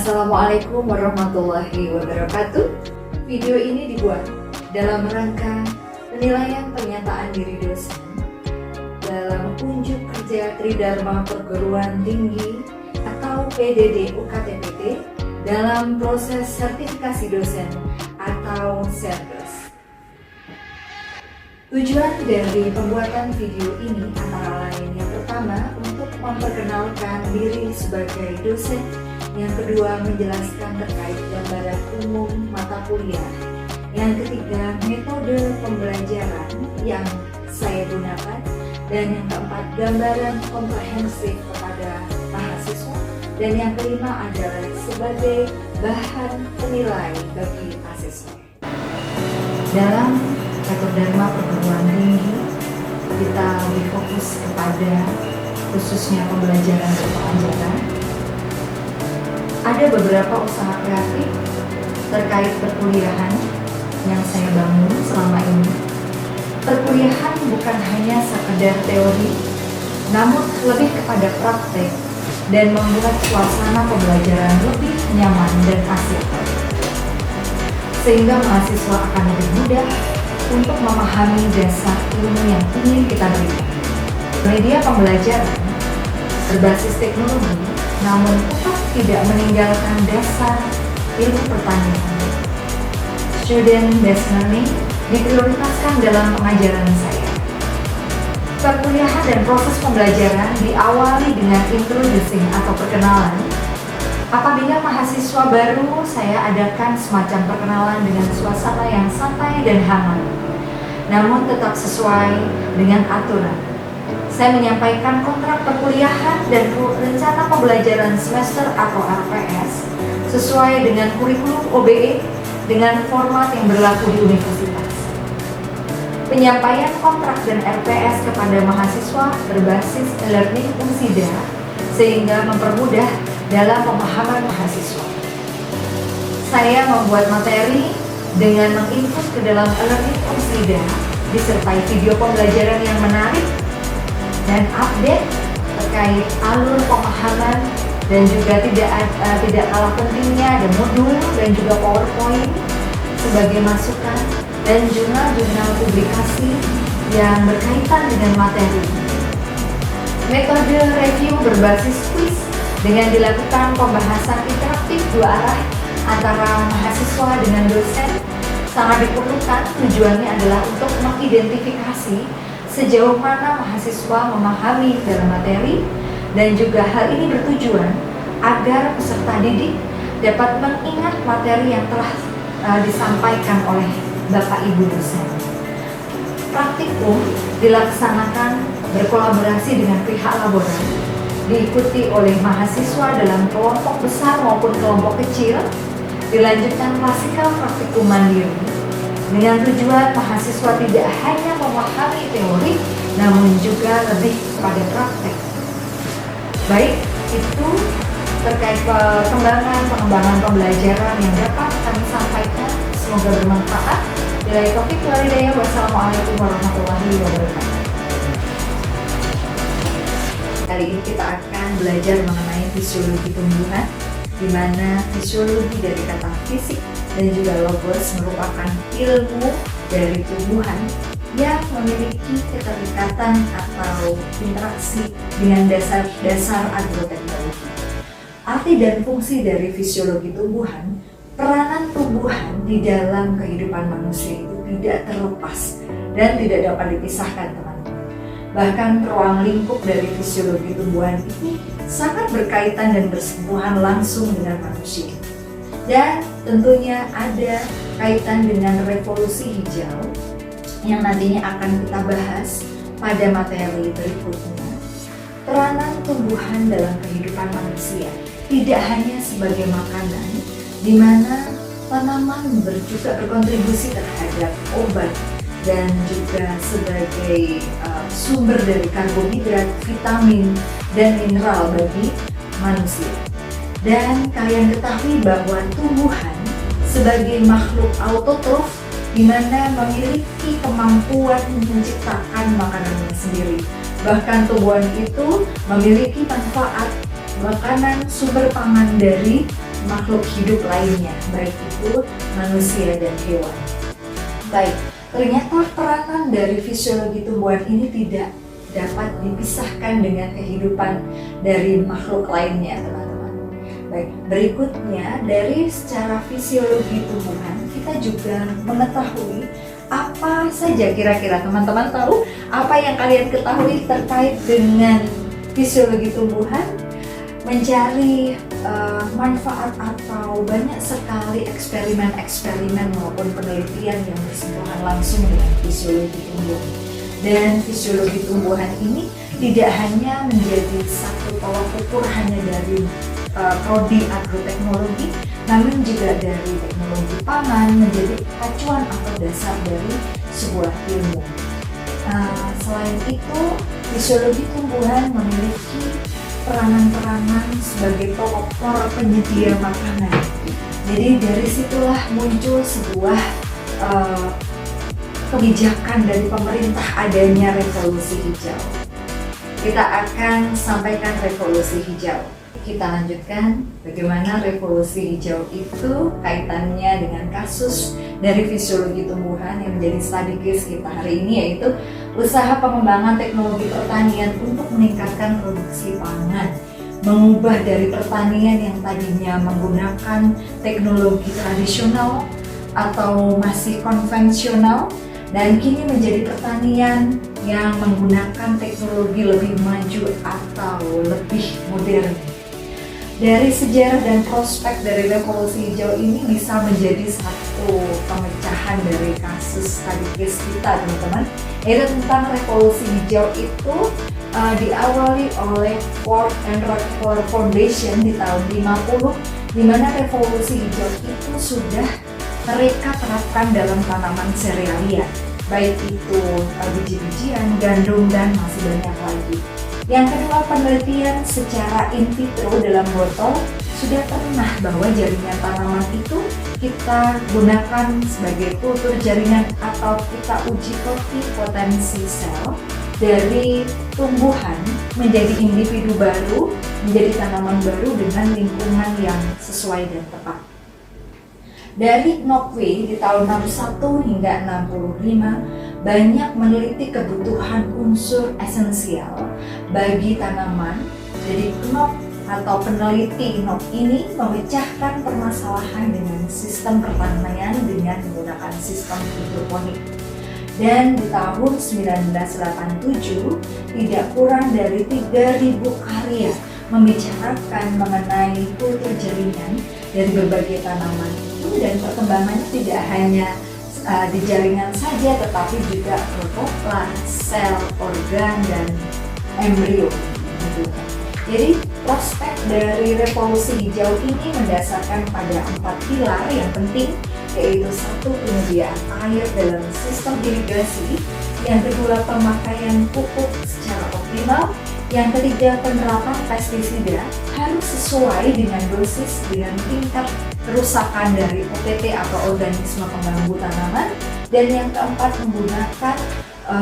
Assalamualaikum warahmatullahi wabarakatuh. Video ini dibuat dalam rangka penilaian pernyataan diri dosen dalam unjuk kerja Tridharma Perguruan Tinggi atau PDD UKTPT dalam proses sertifikasi dosen atau SERDOS. Tujuan dari pembuatan video ini antara lain yang pertama untuk memperkenalkan diri sebagai dosen, yang kedua menjelaskan terkait gambaran umum mata kuliah, yang ketiga metode pembelajaran yang saya gunakan, dan yang keempat gambaran komprehensif kepada mahasiswa, dan yang kelima adalah sebagai bahan penilai bagi mahasiswa. Dalam Tridharma Perguruan Tinggi, kita lebih fokus kepada khususnya pembelajaran dan pengajaran. Ada beberapa usaha kreatif terkait perkuliahan yang saya bangun selama ini. Perkuliahan bukan hanya sekedar teori, namun lebih kepada praktek dan membuat suasana pembelajaran lebih nyaman dan asik, sehingga mahasiswa akan lebih mudah untuk memahami dasar ilmu yang ingin kita berikan. Media pembelajaran berbasis teknologi, namun tetap tidak meninggalkan dasar ilmu pertanian. Student-based learning diprioritaskan dalam pengajaran saya. Perkuliahan dan proses pembelajaran diawali dengan introducing atau perkenalan. Apabila mahasiswa baru, saya adakan semacam perkenalan dengan suasana yang santai dan hangat, namun tetap sesuai dengan aturan. Saya menyampaikan kontrak perkuliahan dan rencana pembelajaran semester atau RPS sesuai dengan kurikulum OBE dengan format yang berlaku di universitas. Penyampaian kontrak dan RPS kepada mahasiswa berbasis e-learning Unsida sehingga mempermudah dalam pemahaman mahasiswa. Saya membuat materi dengan menginput ke dalam e-learning Unsida disertai video pembelajaran yang menarik dan update terkait alur pemahaman, dan juga tidak kalah pentingnya ada modul dan juga PowerPoint sebagai masukan dan jurnal-jurnal publikasi yang berkaitan dengan materi. Metode review berbasis quiz dengan dilakukan pembahasan interaktif dua arah antara mahasiswa dengan dosen sangat diperlukan. Tujuannya adalah untuk mengidentifikasi sejauh mana mahasiswa memahami dalam materi, dan juga hal ini bertujuan agar peserta didik dapat mengingat materi yang telah disampaikan oleh Bapak Ibu dosen. Praktikum dilaksanakan berkolaborasi dengan pihak laboran, diikuti oleh mahasiswa dalam kelompok besar maupun kelompok kecil, dilanjutkan klasikal praktikum mandiri dengan tujuan mahasiswa tidak hanya memahami teori, namun juga lebih pada praktek. Baik, itu terkait pengembangan pembelajaran yang dapat kami sampaikan. Semoga bermanfaat. Billahi taufiq wal hidayah. Wassalamualaikum warahmatullahi wabarakatuh. Kali ini kita akan belajar mengenai fisiologi tumbuhan, di mana fisiologi dari kata fisik dan juga logos merupakan ilmu dari tumbuhan yang memiliki keterikatan atau interaksi dengan dasar agroteknologi. Arti dan fungsi dari fisiologi tumbuhan, peranan tumbuhan di dalam kehidupan manusia itu tidak terlepas dan tidak dapat dipisahkan, teman-teman. Bahkan ruang lingkup dari fisiologi tumbuhan ini sangat berkaitan dan bersentuhan langsung dengan manusia. Dan tentunya ada kaitan dengan revolusi hijau yang nantinya akan kita bahas pada materi berikutnya. Peranan tumbuhan dalam kehidupan manusia tidak hanya sebagai makanan, di mana tanaman juga berkontribusi terhadap obat dan juga sebagai sumber dari karbohidrat, vitamin, dan mineral bagi manusia. Dan kalian ketahui bahwa tumbuhan sebagai makhluk autotrof, di mana memiliki kemampuan menciptakan makanannya sendiri. Bahkan tumbuhan itu memiliki manfaat makanan sumber pangan dari makhluk hidup lainnya, baik itu manusia dan hewan. Baik, ternyata peranan dari fisiologi tumbuhan ini tidak dapat dipisahkan dengan kehidupan dari makhluk lainnya, teman-teman. Baik, berikutnya dari secara fisiologi tumbuhan kita juga mengetahui apa saja kira-kira teman-teman tahu apa yang kalian ketahui terkait dengan fisiologi tumbuhan, mencari manfaat atau banyak sekali eksperimen maupun penelitian yang bersentuhan langsung dengan fisiologi tumbuhan. Dan fisiologi tumbuhan ini tidak hanya menjadi satu tolak ukur hanya dari prodi agroteknologi, namun juga dari teknologi pangan menjadi acuan atau dasar dari sebuah ilmu. Selain itu, fisiologi tumbuhan memiliki peranan-peranan sebagai pelopor penyedia makanan. Jadi dari situlah muncul sebuah kebijakan dari pemerintah adanya revolusi hijau. Kita akan sampaikan revolusi hijau. Kita lanjutkan bagaimana revolusi hijau itu kaitannya dengan kasus dari fisiologi tumbuhan yang menjadi study case kita hari ini, yaitu usaha pengembangan teknologi pertanian untuk meningkatkan produksi pangan, mengubah dari pertanian yang tadinya menggunakan teknologi tradisional atau masih konvensional dan kini menjadi pertanian yang menggunakan teknologi lebih maju atau lebih modern. Dari sejarah dan prospek dari revolusi hijau ini bisa menjadi satu pemecahan dari kasus study case kita, teman-teman, yaitu tentang revolusi hijau itu diawali oleh Ford and Rockefeller Foundation di tahun 50, di mana revolusi hijau itu sudah mereka terapkan dalam tanaman serealia, baik itu biji-bijian, gandum, dan masih banyak lagi. Yang kedua, penelitian secara in vitro dalam botol sudah pernah bahwa jaringan tanaman itu kita gunakan sebagai kultur jaringan atau kita uji potensi sel dari tumbuhan menjadi individu baru, menjadi tanaman baru dengan lingkungan yang sesuai dan tepat. Dari Knopfler di tahun 61 hingga 65 banyak meneliti kebutuhan unsur esensial bagi tanaman. Jadi Knopf atau peneliti Knopf ini memecahkan permasalahan dengan sistem pertanian dengan menggunakan sistem hidroponik. Dan di tahun 1987 tidak kurang dari 3.000 karya membicarakan mengenai kultur jaringan dari berbagai tanaman itu, dan perkembangannya tidak hanya di jaringan saja tetapi juga protoplas, sel, organ, dan embrio. Jadi prospek dari revolusi hijau ini mendasarkan pada 4 pilar yang penting, yaitu 1, penyediaan air dalam sistem irigasi, yang kedua pemakaian pupuk secara optimal, yang ketiga penerapan pestisida harus sesuai dengan dosis dengan tingkat kerusakan dari OPT atau organisme pengganggu tanaman, dan yang keempat menggunakan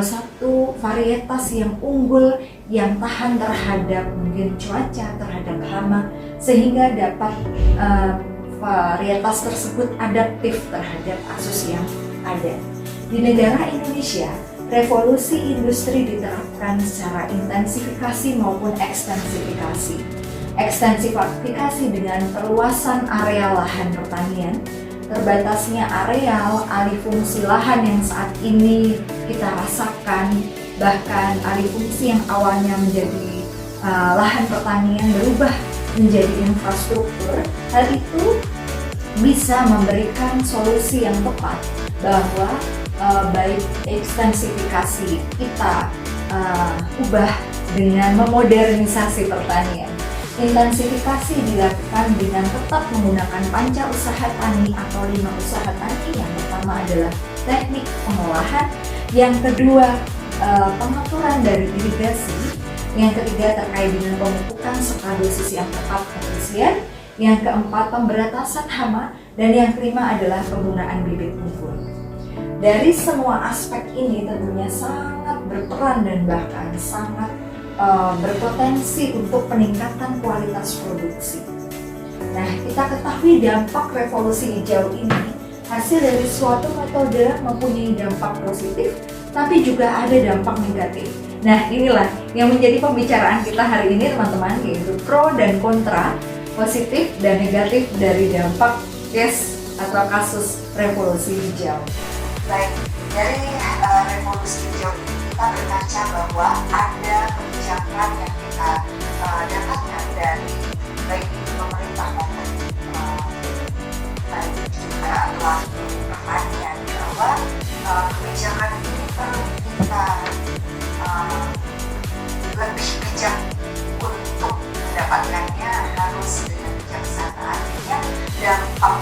satu varietas yang unggul yang tahan terhadap mungkin cuaca, terhadap hama, sehingga dapat varietas tersebut adaptif terhadap kasus yang ada. Di negara Indonesia, revolusi industri diterapkan secara intensifikasi maupun ekstensifikasi. Ekstensifikasi dengan perluasan area lahan pertanian, terbatasnya areal, alih fungsi lahan yang saat ini kita rasakan, bahkan alih fungsi yang awalnya menjadi lahan pertanian berubah menjadi infrastruktur. Hal itu bisa memberikan solusi yang tepat bahwa baik ekstensifikasi kita ubah dengan memodernisasi pertanian. Intensifikasi dilakukan dengan tetap menggunakan panca usaha tani atau 5 usaha tani. Yang pertama adalah teknik pengolahan, yang kedua pengaturan dari irigasi, yang ketiga terkait dengan pemupukan serta dosis yang tepat efisien, yang keempat pemberantasan hama, dan yang kelima adalah penggunaan bibit unggul. Dari semua aspek ini tentunya sangat berperan dan bahkan sangat berpotensi untuk peningkatan kualitas produksi. Nah, kita ketahui dampak revolusi hijau ini hasil dari suatu metode mempunyai dampak positif, tapi juga ada dampak negatif. Nah, inilah yang menjadi pembicaraan kita hari ini teman-teman, yaitu pro dan kontra, positif dan negatif dari dampak case atau kasus revolusi hijau. Baik, dari revolusi hijau ini kita berkaca bahwa ada kebijakan yang kita dapatkan dari baik itu pemerintah maupun baik juga pelaku pertanian, bahwa kebijakan ini perlu kita lebih bijak untuk mendapatkannya, harus dengan bijaksana. Artinya dampak